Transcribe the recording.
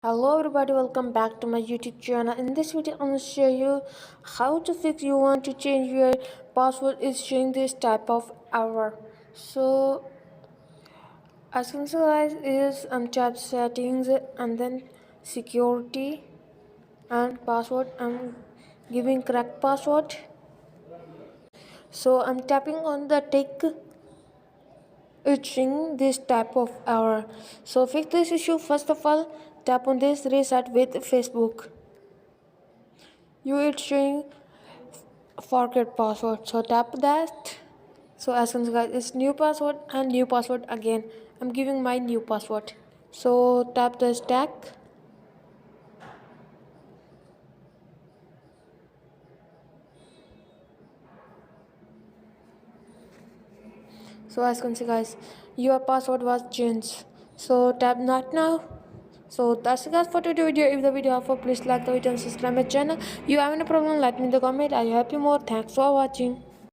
Hello everybody, welcome back to my YouTube channel. In this video, I'm going to show you how to fix you want to change your password is showing this type of error. So as you can see guys is tap settings and then security and password. I'm giving correct password. So I'm tapping on the tick. It's showing this type of error. So fix this issue. First of all, tap on this reset with Facebook. You it's showing forget password, so tap that. So as you can see guys, it's new password and new password again. I'm giving my new password, so tap the stack. So as you can see guys, your password was changed, so tap not now. So that's it guys for today's video. If the video helpful, please like the video and subscribe my channel. You have any problem, let me in the comment. I help you more. Thanks for watching.